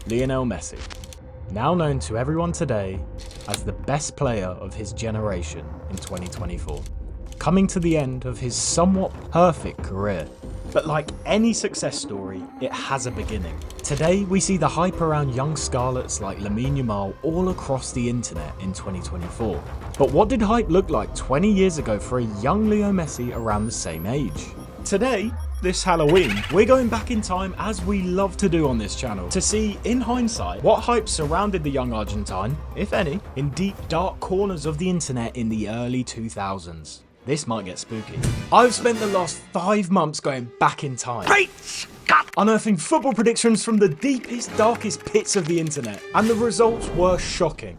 Lionel Messi, now known to everyone today as the best player of his generation in 2024, coming to the end of his somewhat perfect career. But like any success story, it has a beginning. Today, we see the hype around young Scarlets like Lamine Yamal all across the internet in 2024. But what did hype look like 20 years ago for a young Leo Messi around the same age? Today, this Halloween, we're going back in time, as we love to do on this channel, to see, in hindsight, what hype surrounded the young Argentine, if any, in deep dark corners of the internet in the early 2000s. This might get spooky. I've spent the last 5 months going back in time, Great Scott! Unearthing football predictions from the deepest, darkest pits of the internet, and the results were shocking.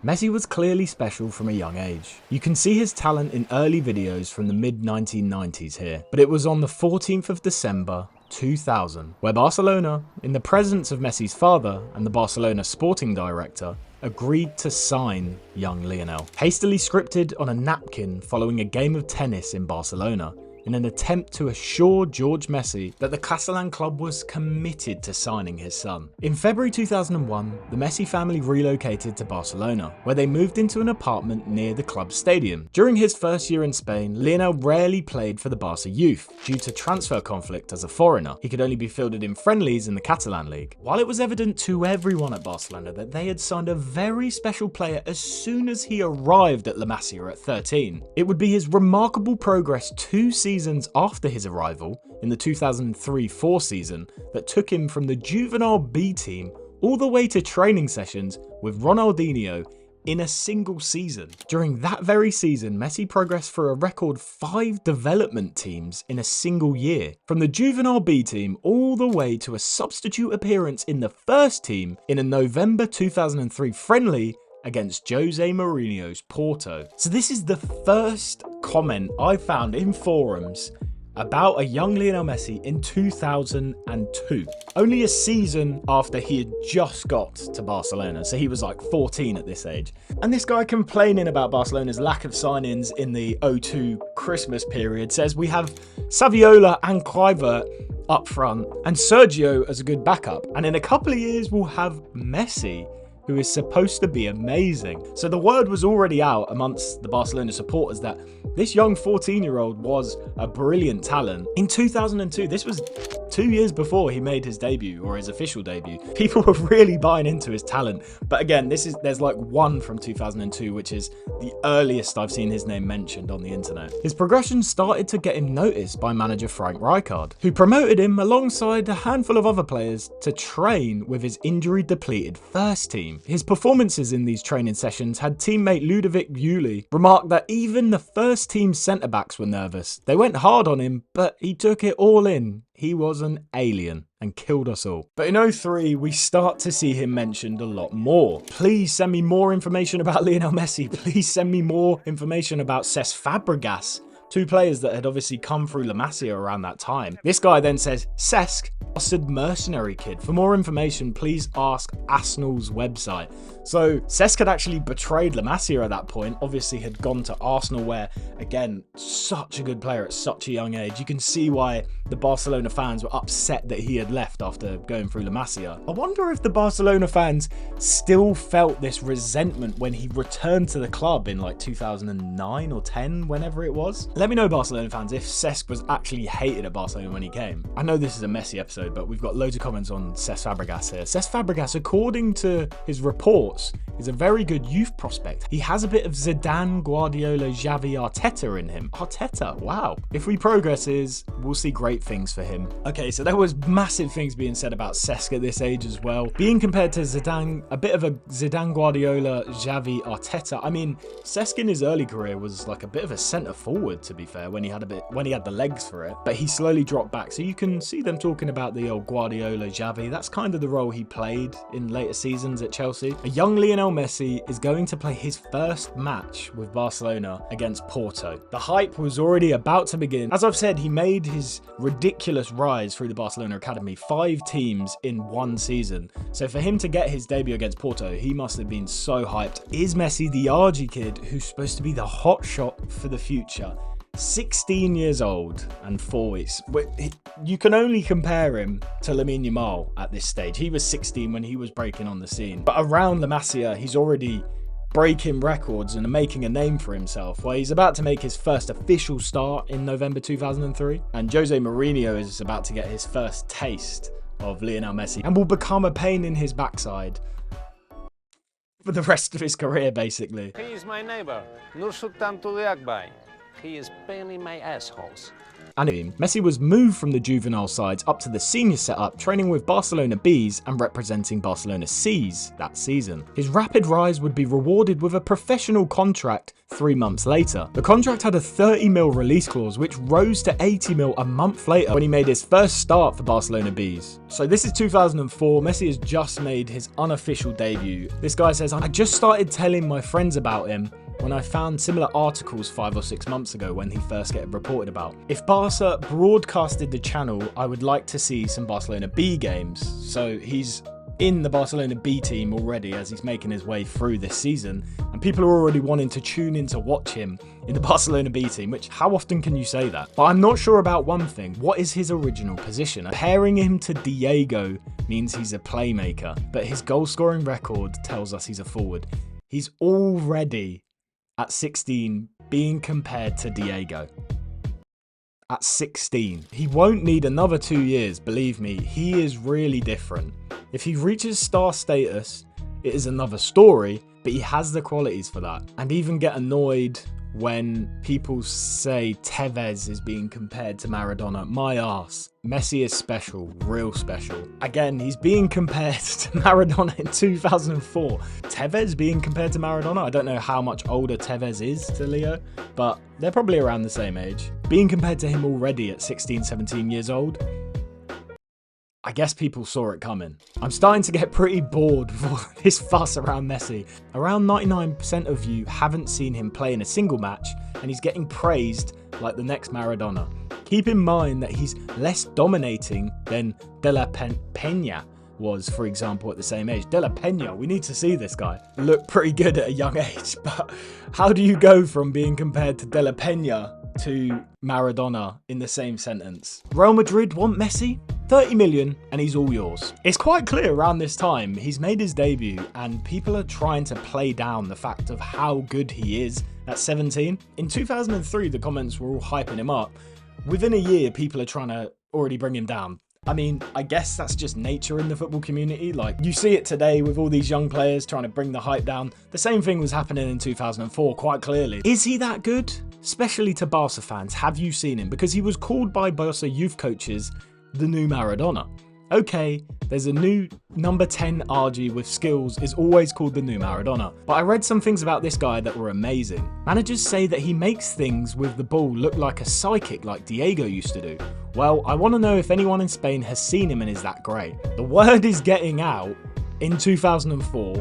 Messi was clearly special from a young age. You can see his talent in early videos from the mid-1990s here, but it was on the 14th of December 2000 where Barcelona, in the presence of Messi's father and the Barcelona sporting director, agreed to sign young Lionel. Hastily scripted on a napkin following a game of tennis in Barcelona, in an attempt to assure George Messi that the Catalan club was committed to signing his son. In February 2001, the Messi family relocated to Barcelona, where they moved into an apartment near the club's stadium. During his first year in Spain, Lionel rarely played for the Barca youth, due to transfer conflict as a foreigner. He could only be fielded in friendlies in the Catalan league. While it was evident to everyone at Barcelona that they had signed a very special player as soon as he arrived at La Masia at 13, it would be his remarkable progress 2 seasons after his arrival, in the 2003-04 season, that took him from the juvenile B team all the way to training sessions with Ronaldinho in a single season. During that very season, Messi progressed for a record 5 development teams in a single year, from the juvenile B team all the way to a substitute appearance in the first team in a November 2003 friendly against Jose Mourinho's Porto. So this is the first comment I found in forums about a young Lionel Messi in 2002. Only a season after he had just got to Barcelona, so he was like 14 at this age. And this guy complaining about Barcelona's lack of signings in the 02 Christmas period says we have Saviola and Kluivert up front and Sergio as a good backup. And in a couple of years we'll have Messi, who is supposed to be amazing. So the word was already out amongst the Barcelona supporters that this young 14-year-old was a brilliant talent. In 2002, this was 2 years before he made his debut, or his official debut, people were really buying into his talent. But again, there's like one from 2002, which is the earliest I've seen his name mentioned on the internet. His progression started to get him noticed by manager Frank Rijkaard, who promoted him alongside a handful of other players to train with his injury-depleted first team. His performances in these training sessions had teammate Ludovic Yuli remark that even the first team centre-backs were nervous. They went hard on him, but he took it all in. He was an alien and killed us all. But in 03, we start to see him mentioned a lot more. Please send me more information about Lionel Messi. Please send me more information about Cesc Fabregas. 2 players that had obviously come through La Masia around that time. This guy then says, Cesc, bastard mercenary kid. For more information, please ask Arsenal's website. So Cesc had actually betrayed La Masia at that point, obviously had gone to Arsenal where, again, such a good player at such a young age. You can see why the Barcelona fans were upset that he had left after going through La Masia. I wonder if the Barcelona fans still felt this resentment when he returned to the club in like 2009 or 10, whenever it was. Let me know, Barcelona fans, if Cesc was actually hated at Barcelona when he came. I know this is a Messi episode, but we've got loads of comments on Cesc Fabregas here. Cesc Fabregas, according to his reports, is a very good youth prospect. He has a bit of Zidane, Guardiola, Xavi, Arteta in him. Arteta, wow. If he progresses, we'll see great things for him. Okay, so there was massive things being said about Cesc at this age as well. Being compared to Zidane, a bit of a Zidane, Guardiola, Xavi, Arteta. I mean, Cesc in his early career was like a bit of a centre forward, to be fair, when he had the legs for it, but he slowly dropped back. So you can see them talking about the old Guardiola, Xavi. That's kind of the role he played in later seasons at Chelsea. A young Lionel Messi is going to play his first match with Barcelona against Porto. The hype was already about to begin. As I've said, he made his ridiculous rise through the Barcelona academy, 5 teams in 1 season. So for him to get his debut against Porto, he must have been so hyped. Is Messi the RG kid who's supposed to be the hot shot for the future? 16 years old and 4 weeks. You can only compare him to Lamine Yamal at this stage. He was 16 when he was breaking on the scene. But around La Masia, he's already breaking records and making a name for himself. Well, he's about to make his first official start in November 2003. And Jose Mourinho is about to get his first taste of Lionel Messi and will become a pain in his backside for the rest of his career, basically. He is my neighbor, Nur Sultan Tuliakbay. He is paining my assholes. And Messi was moved from the juvenile sides up to the senior setup, training with Barcelona B's and representing Barcelona C's that season. His rapid rise would be rewarded with a professional contract 3 months later. The contract had a 30 mil release clause, which rose to 80 mil a month later when he made his first start for Barcelona B's. So this is 2004, Messi has just made his unofficial debut. This guy says, I just started telling my friends about him when I found similar articles 5 or 6 months ago when he first get reported about. If Barca broadcasted the channel, I would like to see some Barcelona B games. So he's in the Barcelona B team already as he's making his way through this season, and people are already wanting to tune in to watch him in the Barcelona B team, which how often can you say that? But I'm not sure about one thing. What is his original position? Pairing him to Diego means he's a playmaker, but his goal scoring record tells us he's a forward. He's already at 16 being compared to Diego. At 16. He won't need another 2 years, believe me, he is really different. If he reaches star status, it is another story, but he has the qualities for that. And even get annoyed when people say Tevez is being compared to Maradona. My arse. Messi is special, real special. Again, he's being compared to Maradona in 2004. Tevez being compared to Maradona? I don't know how much older Tevez is to Leo, but they're probably around the same age. Being compared to him already at 16, 17 years old, I guess people saw it coming. I'm starting to get pretty bored with all this fuss around Messi. Around 99% of you haven't seen him play in a single match, and he's getting praised like the next Maradona. Keep in mind that he's less dominating than De La Peña was, for example, at the same age. De La Peña, we need to see this guy. Looked pretty good at a young age, but how do you go from being compared to De La Peña to Maradona in the same sentence? Real Madrid want Messi? 30 million and he's all yours. It's quite clear around this time he's made his debut and people are trying to play down the fact of how good he is at 17. In 2003, the comments were all hyping him up. Within a year, people are trying to already bring him down. I mean, I guess that's just nature in the football community. Like, you see it today with all these young players trying to bring the hype down. The same thing was happening in 2004, quite clearly. Is he that good? Especially to Barca fans, have you seen him? Because he was called by Barca youth coaches the new Maradona. Okay, there's a new number 10 RG with skills is always called the new Maradona. But I read some things about this guy that were amazing. Managers say that he makes things with the ball look like a psychic like Diego used to do. Well, I want to know if anyone in Spain has seen him and is that great. The word is getting out in 2004,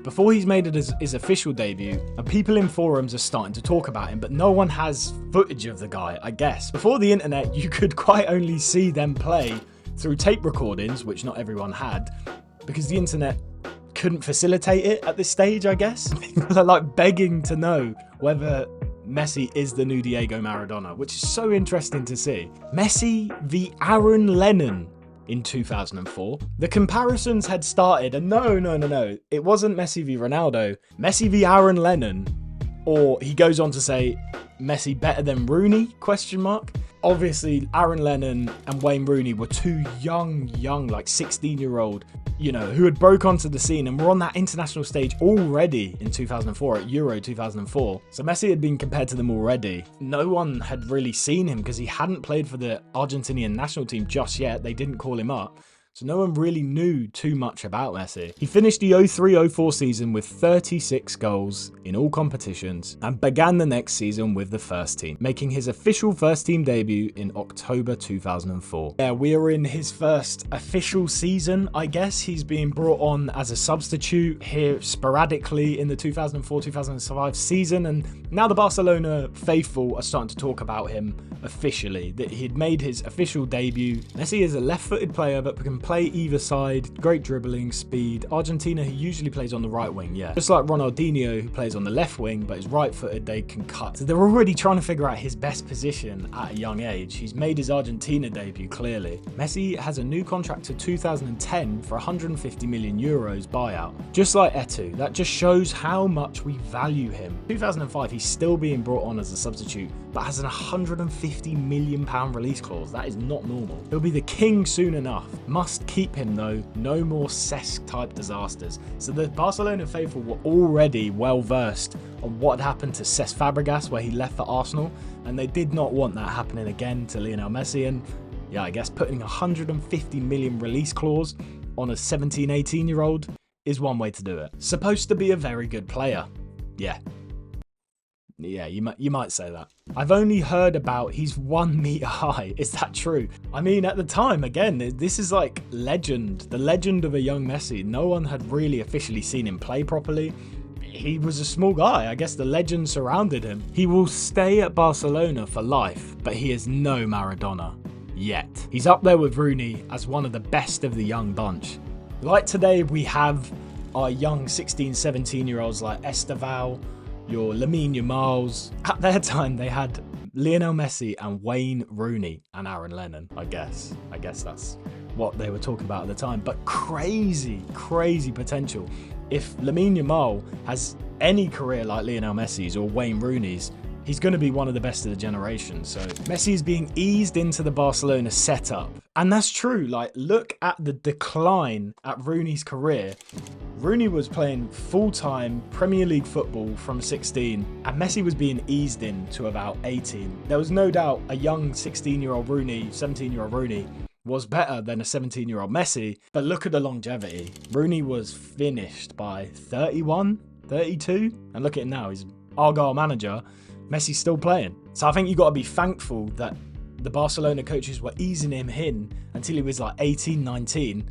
before he's made it his official debut, and people in forums are starting to talk about him, but no one has footage of the guy, I guess. Before the internet, you could quite only see them play through tape recordings, which not everyone had, because the internet couldn't facilitate it at this stage, I guess. People are like begging to know whether Messi is the new Diego Maradona, which is so interesting to see. Messi v Aaron Lennon in 2004. The comparisons had started, and no, it wasn't Messi v Ronaldo. Messi v Aaron Lennon, or he goes on to say, Messi better than Rooney, question mark. Obviously, Aaron Lennon and Wayne Rooney were two young, like 16-year-old, who had broke onto the scene and were on that international stage already in 2004 at Euro 2004. So Messi had been compared to them already. No one had really seen him because he hadn't played for the Argentinian national team just yet. They didn't call him up. So no one really knew too much about Messi. He finished the 03-04 season with 36 goals in all competitions and began the next season with the first team, making his official first team debut in October 2004. Yeah, we are in his first official season, I guess. He's being brought on as a substitute here sporadically in the 2004-2005 season, and now the Barcelona faithful are starting to talk about him officially, that he'd made his official debut. Messi is a left-footed player but can play either side, great dribbling, speed. Argentina, who usually plays on the right wing, yeah. Just like Ronaldo, who plays on the left wing, but is right-footed, they can cut. So they're already trying to figure out his best position at a young age. He's made his Argentina debut, clearly. Messi has a new contract to 2010 for 150 million euros buyout. Just like Eto'o, that just shows how much we value him. 2005, he's still being brought on as a substitute, but has an 150 million pound release clause. That is not normal. He'll be the king soon enough. Must keep him though. No more Cesc type disasters. So the Barcelona faithful were already well versed on what had happened to Cesc Fabregas where he left for Arsenal, and they did not want that happening again to Lionel Messi. And yeah, I guess putting a 150 million release clause on a 17, 18-year-old is one way to do it. Supposed to be a very good player. Yeah, you might say that. I've only heard about he's 1 meter high. Is that true? I mean, at the time, again, this is like legend. The legend of a young Messi. No one had really officially seen him play properly. He was a small guy. I guess the legend surrounded him. He will stay at Barcelona for life, but he is no Maradona. Yet. He's up there with Rooney as one of the best of the young bunch. Like today, we have our young 16, 17-year-olds like Esteval, your Lamine Yamals. At their time, they had Lionel Messi and Wayne Rooney and Aaron Lennon, I guess. I guess that's what they were talking about at the time. But crazy, crazy potential. If Lamine Yamal has any career like Lionel Messi's or Wayne Rooney's, he's going to be one of the best of the generation. So Messi is being eased into the Barcelona setup. And that's true. Like, look at the decline at Rooney's career. Rooney was playing full-time Premier League football from 16, and Messi was being eased in to about 18. There was no doubt a young 16-year-old Rooney, 17-year-old Rooney was better than a 17-year-old Messi, but look at the longevity. Rooney was finished by 31, 32, and look at him now, he's Argyle manager. Messi's still playing. So I think you got to be thankful that the Barcelona coaches were easing him in until he was like 18, 19.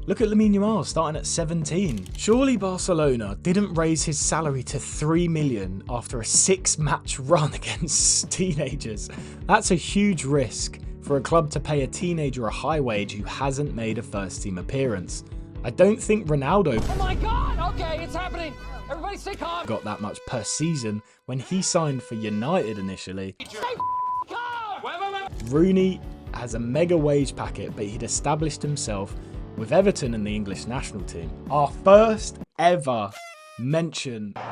Look at Lamine Yamal starting at 17. Surely Barcelona didn't raise his salary to 3 million after a 6-match run against teenagers. That's a huge risk for a club to pay a teenager a high wage who hasn't made a first-team appearance. I don't think Ronaldo... Oh my God! Okay, it's happening! Everybody stay calm! ...got that much per season when he signed for United initially. Stay calm! Rooney has a mega wage packet, but he'd established himself with Everton and the English national team. Our first ever mention of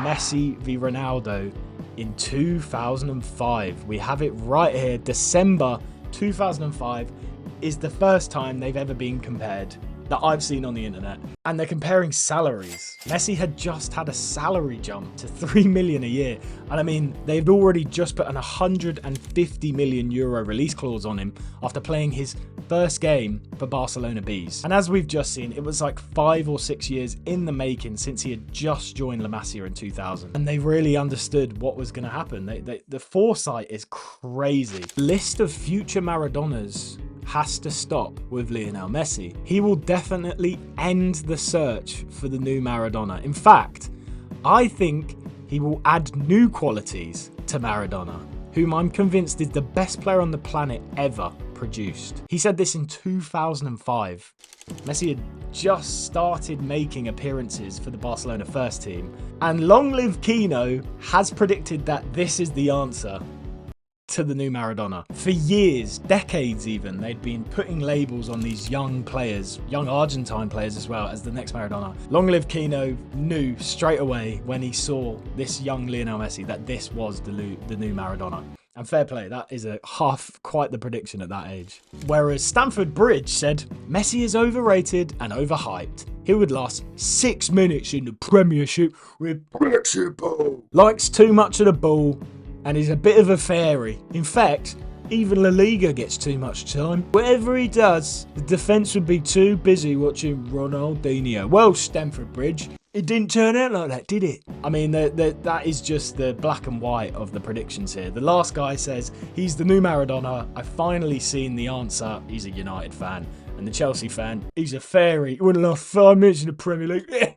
Messi v Ronaldo in 2005. We have it right here. December 2005 is the first time they've ever been compared that I've seen on the internet. And they're comparing salaries. Messi had just had a salary jump to 3 million a year. And I mean, they've already just put an 150 million euro release clause on him after playing his first game for Barcelona B's. And as we've just seen, it was like 5 or 6 years in the making since he had just joined La Masia in 2000. And they really understood what was going to happen. The foresight is crazy. List of future Maradonas has to stop with Lionel Messi. He will definitely end the search for the new Maradona. In fact, I think he will add new qualities to Maradona, whom I'm convinced is the best player on the planet ever produced. He said this in 2005. Messi had just started making appearances for the Barcelona first team, and Long Live Kino has predicted that this is the answer to the new Maradona. For years, decades even, they'd been putting labels on these young players, young Argentine players as well, as the next Maradona. Long Live Kino knew straight away when he saw this young Lionel Messi that this was the new Maradona. And fair play, that is quite the prediction at that age. Whereas Stamford Bridge said, Messi is overrated and overhyped. He would last 6 minutes in the Premiership with Brexit ball. Likes too much of the ball, and he's a bit of a fairy. In fact, even La Liga gets too much time. Whatever he does, the defence would be too busy watching Ronaldinho. Well, Stamford Bridge, it didn't turn out like that, did it? I mean, that is just the black and white of the predictions here. The last guy says he's the new Maradona. I've finally seen the answer. He's a United fan. And the Chelsea fan, he's a fairy. He wouldn't last 5 minutes in the Premier League.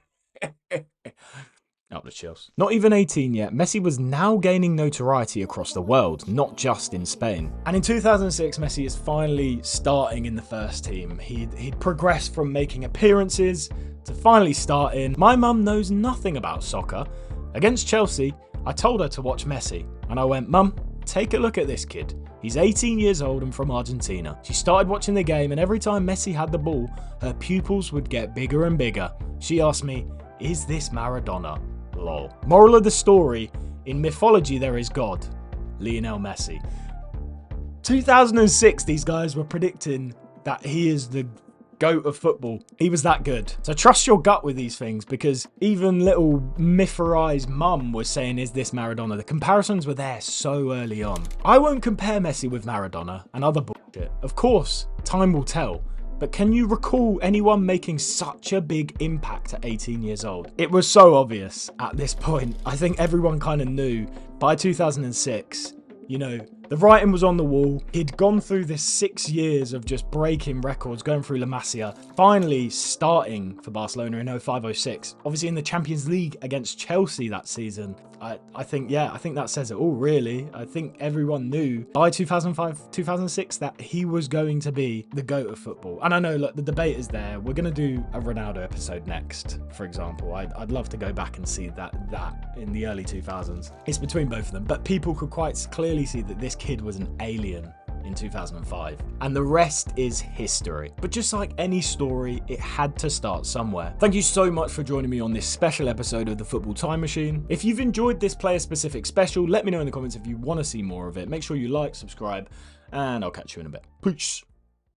Up the chills. Not even 18 yet, Messi was now gaining notoriety across the world, not just in Spain. And in 2006, Messi is finally starting in the first team. He'd progressed from making appearances to finally starting. My mum knows nothing about soccer. Against Chelsea, I told her to watch Messi, and I went, "Mum, take a look at this kid. He's 18 years old and from Argentina." She started watching the game, and every time Messi had the ball, her pupils would get bigger and bigger. She asked me, "Is this Maradona?" Lol. Moral of the story, in mythology there is God, Lionel Messi. 2006, these guys were predicting that he is the GOAT of football. He was that good. So trust your gut with these things, because even little mythorized mum was saying, "Is this Maradona?" The comparisons were there so early on. I won't compare Messi with Maradona and other bullshit. Of course, time will tell. But can you recall anyone making such a big impact at 18 years old? It was so obvious at this point. I think everyone kind of knew by 2006, you know, the writing was on the wall. He'd gone through this 6 years of just breaking records, going through La Masia, finally starting for Barcelona in 05-06. Obviously in the Champions League against Chelsea that season. I think that says it all, really. I think everyone knew by 2005-2006 that he was going to be the GOAT of football. And I know, look, the debate is there. We're going to do a Ronaldo episode next, for example. I'd love to go back and see that in the early 2000s. It's between both of them, but people could quite clearly see that this kid was an alien in 2005, and the rest is history. But just like any story, it had to start somewhere. Thank you so much for joining me on this special episode of the Football Time Machine. If you've enjoyed this player specific special, let me know in the comments if you want to see more of it. Make sure you like, subscribe, and I'll catch you in a bit. Peace.